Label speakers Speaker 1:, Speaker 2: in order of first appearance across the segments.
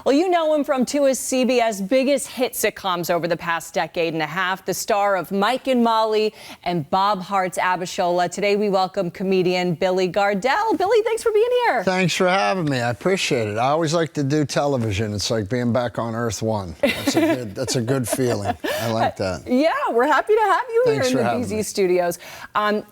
Speaker 1: Well, you know him from two of CBS's biggest hit sitcoms over the past decade and a half, the star of Mike and Molly and Bob Hearts Abishola. Today we welcome comedian Billy Gardell. Billy, thanks for being here.
Speaker 2: Thanks for having me. I appreciate it. I always like to do television. It's like being back on Earth One. That's a good feeling. I like that.
Speaker 1: Yeah, we're happy to have you
Speaker 2: Thanks
Speaker 1: here in the
Speaker 2: for
Speaker 1: BZ studios.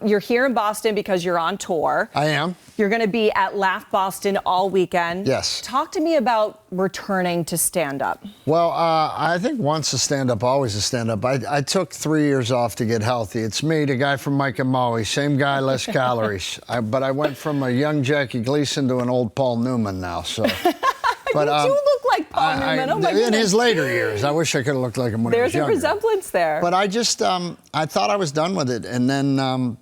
Speaker 1: You're here in Boston because you're on tour.
Speaker 2: I am.
Speaker 1: You're going to be at Laugh Boston all weekend.
Speaker 2: Yes.
Speaker 1: Talk to me about returning to stand-up.
Speaker 2: Well, I think once a stand-up, always a stand-up. I took 3 years off to get healthy. It's me, the guy from Mike and Molly, same guy, less calories. But I went from a young Jackie Gleason to an old Paul Newman now. So.
Speaker 1: But you do look like Paul Newman. Oh my goodness.
Speaker 2: In his later years, I wish I could have looked like him when he was younger.
Speaker 1: There's a resemblance there.
Speaker 2: But I just, I thought I was done with it, and then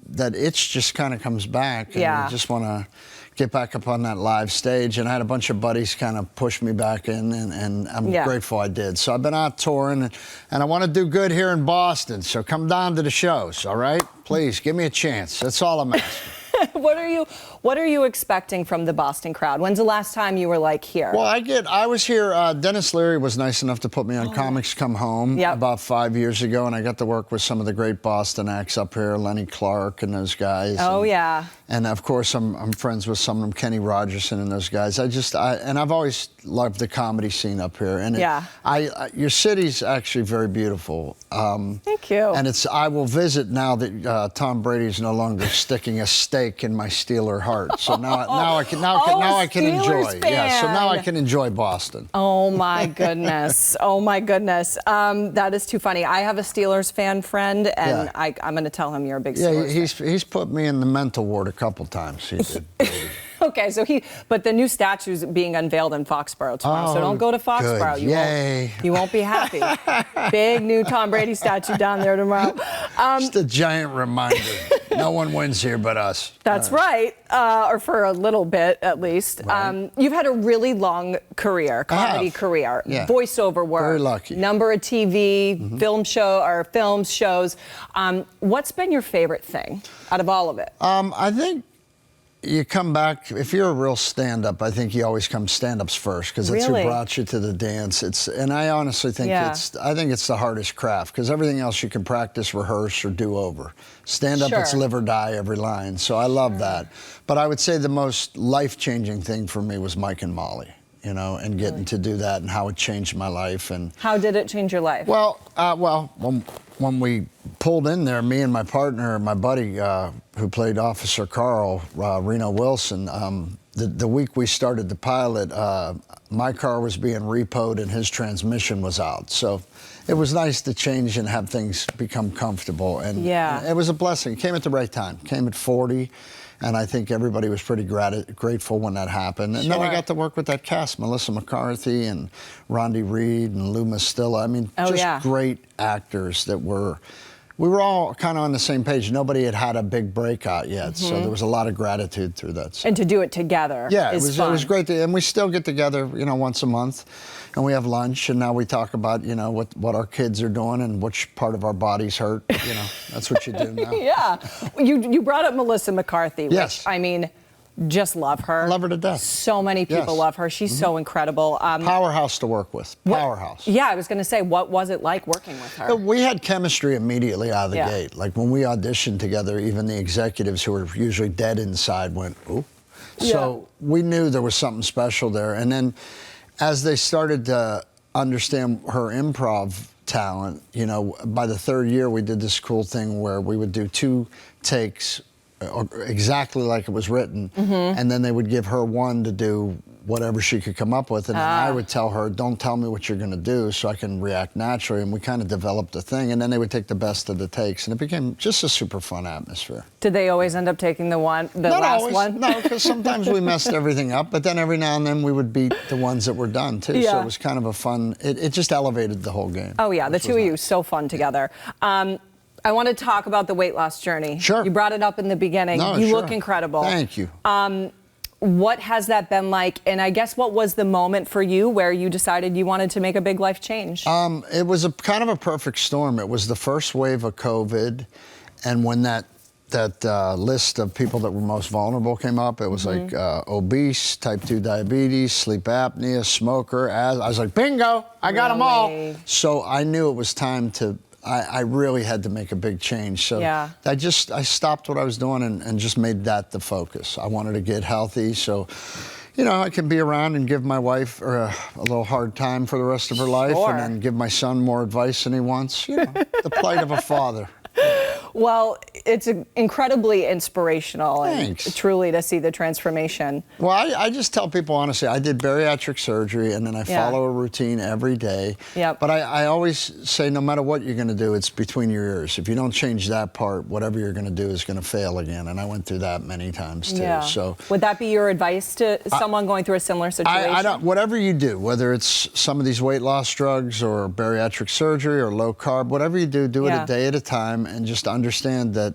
Speaker 2: that itch just kind of comes back. And I just want to get back up on that live stage, and I had a bunch of buddies kind of push me back in, and I'm grateful I did. So I've been out touring, and I want to do good here in Boston, so come down to the shows, all right? Please, give me a chance. That's all I'm asking.
Speaker 1: What are you expecting from the Boston crowd? When's the last time you were like here?
Speaker 2: Well, I was here, Dennis Leary was nice enough to put me on Comics Come Home about 5 years ago, and I got to work with some of the great Boston acts up here, Lenny Clark and those guys.
Speaker 1: Oh, yeah.
Speaker 2: And of course, I'm friends with some of them, Kenny Rogerson and those guys. And I've always loved the comedy scene up here. And your city's actually very beautiful.
Speaker 1: Thank you.
Speaker 2: And I will visit now that Tom Brady's no longer sticking a stake in my Steeler heart. So now I can enjoy.
Speaker 1: Fan.
Speaker 2: Yeah. So now I can enjoy Boston.
Speaker 1: Oh my goodness. Oh my goodness. That is too funny. I have a Steelers fan friend, and I'm going to tell him you're a big Steelers fan.
Speaker 2: He's put me in the mental ward a couple times. He did.
Speaker 1: Okay, but the new statue's being unveiled in Foxborough tomorrow, so don't go to Foxborough.
Speaker 2: Good.
Speaker 1: You won't be happy. Big new Tom Brady statue down there tomorrow.
Speaker 2: Just a giant reminder. No one wins here but us.
Speaker 1: That's right, or for a little bit at least. Right. You've had a really long career, comedy career, voiceover work.
Speaker 2: Very lucky.
Speaker 1: Number of TV, films, shows. What's been your favorite thing out of all of it?
Speaker 2: I think you come back, if you're a real stand-up, I think you always come stand-ups first, because that's who brought you to the dance. And I honestly think it's the hardest craft, because everything else you can practice, rehearse, or do over. Stand-up, it's live or die every line, so I love that. But I would say the most life-changing thing for me was Mike and Molly, and getting to do that, and how it changed my life. And
Speaker 1: how did it change your life?
Speaker 2: Well, when we pulled in there, me and my partner, my buddy who played Officer Carl, Reno Wilson, the week we started the pilot, my car was being repoed and his transmission was out. So it was nice to change and have things become comfortable. And it was a blessing. It came at the right time. It came at 40. And I think everybody was pretty grateful when that happened. And then I got to work with that cast, Melissa McCarthy and Rondi Reed and Lou Mastilla. I mean, just great actors that we were all kind of on the same page. Nobody had a big breakout yet, so there was a lot of gratitude through that. So.
Speaker 1: And to do it together is fun.
Speaker 2: It was great. And we still get together, once a month, and we have lunch, and now we talk about, what our kids are doing and which part of our bodies hurt. That's what you do now.
Speaker 1: Yeah. You brought up Melissa McCarthy, which, I mean, just love her.
Speaker 2: I love her to death.
Speaker 1: So many people love her. She's so incredible.
Speaker 2: Powerhouse to work with. Powerhouse.
Speaker 1: Yeah, I was going to say, what was it like working with her?
Speaker 2: We had chemistry immediately out of the gate. Like when we auditioned together, even the executives who were usually dead inside went, ooh. So we knew there was something special there. And then as they started to understand her improv talent, by the third year we did this cool thing where we would do 2 takes exactly like it was written, and then they would give her one to do whatever she could come up with, and then I would tell her, don't tell me what you're going to do so I can react naturally, and we kind of developed a thing, and then they would take the best of the takes, and it became just a super fun atmosphere.
Speaker 1: Did they always end up taking the last one?
Speaker 2: No, because sometimes we messed everything up, but then every now and then we would beat the ones that were done, too, so it was kind of a fun, it just elevated the whole game.
Speaker 1: Oh, yeah, the two of you, so fun together. I want to talk about the weight loss journey.
Speaker 2: Sure.
Speaker 1: You brought it up in the beginning. You look incredible.
Speaker 2: Thank you.
Speaker 1: What has that been like? And I guess what was the moment for you where you decided you wanted to make a big life change? It
Speaker 2: was kind of a perfect storm. It was the first wave of COVID, and when that list of people that were most vulnerable came up. It was like obese, type 2 diabetes, sleep apnea, smoker, I was like, bingo, I got them all. So I knew it was time to, I really had to make a big change. So I stopped what I was doing and just made that the focus. I wanted to get healthy, so you know, I can be around and give my wife a little hard time for the rest of her life, and then give my son more advice than he wants. You know, the plight of a father.
Speaker 1: Well, it's incredibly inspirational.
Speaker 2: Thanks.
Speaker 1: And truly to see the transformation.
Speaker 2: Well, I just tell people honestly, I did bariatric surgery, and then I follow a routine every day. But I always say, no matter what you're going to do, it's between your ears. If you don't change that part, whatever you're going to do is going to fail again. And I went through that many times too. So
Speaker 1: would that be your advice to someone going through a similar situation?
Speaker 2: I don't. Whatever you do, whether it's some of these weight loss drugs or bariatric surgery or low carb, whatever you do, do it a day at a time, and just understand that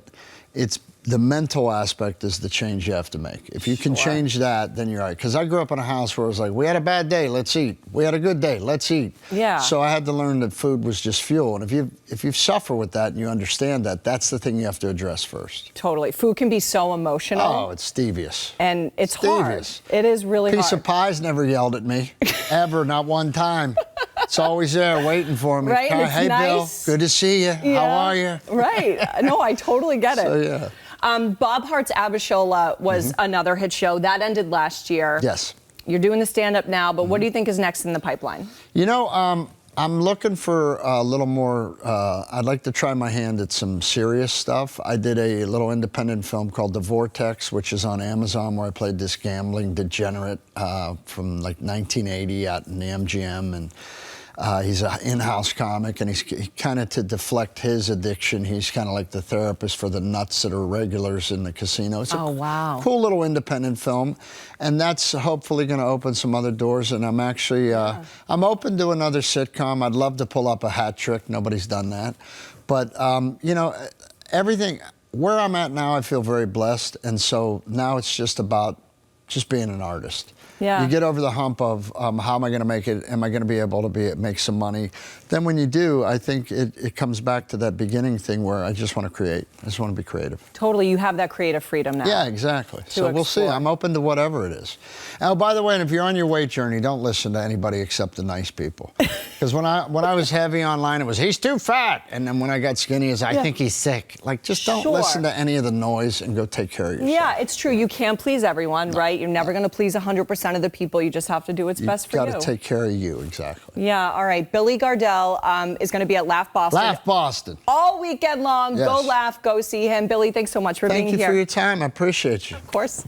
Speaker 2: it's the mental aspect is the change you have to make. If you can change that, then you're right. Because I grew up in a house where it was like, we had a bad day, let's eat. We had a good day, let's eat. So I had to learn that food was just fuel. And if you suffer with that and you understand that, that's the thing you have to address first.
Speaker 1: Totally. Food can be so emotional.
Speaker 2: Oh, it's devious.
Speaker 1: And it's hard. It is really hard.
Speaker 2: Piece of pie's never yelled at me, ever, not one time. It's always there waiting for me.
Speaker 1: Right, and it's
Speaker 2: hey,
Speaker 1: nice.
Speaker 2: Bill, good to see you. How are you?
Speaker 1: Right. No, I totally get it.
Speaker 2: So,
Speaker 1: Bob Hearts Abishola was another hit show. That ended last year.
Speaker 2: Yes.
Speaker 1: You're doing the stand-up now, but what do you think is next in the pipeline?
Speaker 2: You know, I'm looking for a little more, I'd like to try my hand at some serious stuff. I did a little independent film called The Vortex, which is on Amazon, where I played this gambling degenerate from like 1980 out in the MGM. And he's an in-house comic, and he kind of, to deflect his addiction, he's kind of like the therapist for the nuts that are regulars in the casino. It's a cool little independent film, and that's hopefully going to open some other doors. And I'm actually, I'm open to another sitcom. I'd love to pull up a hat trick. Nobody's done that. But, you know, everything, where I'm at now, I feel very blessed. And so now it's just about just being an artist. You get over the hump of how am I going to make it? Am I going to be able to make some money? Then when you do, I think it comes back to that beginning thing where I just want to create. I just want to be creative.
Speaker 1: Totally, you have that creative freedom now.
Speaker 2: Yeah, exactly. So we'll see. I'm open to whatever it is. Oh, by the way, and if you're on your weight journey, don't listen to anybody except the nice people. Because when I was heavy online, it was, he's too fat. And then when I got skinny, it's, I think he's sick. Like, just don't listen to any of the noise and go take care of yourself.
Speaker 1: Yeah, it's true. You can't please everyone, right? You're never going to please 100% of the people. You just have to do what's best for you.
Speaker 2: You've got to take care of you, exactly.
Speaker 1: Yeah, all right. Billy Gardell is going to be at Laugh Boston.
Speaker 2: Laugh Boston.
Speaker 1: All weekend long. Go laugh, go see him. Billy, thanks so much for being here.
Speaker 2: Thank you for your time. I appreciate you.
Speaker 1: Of course.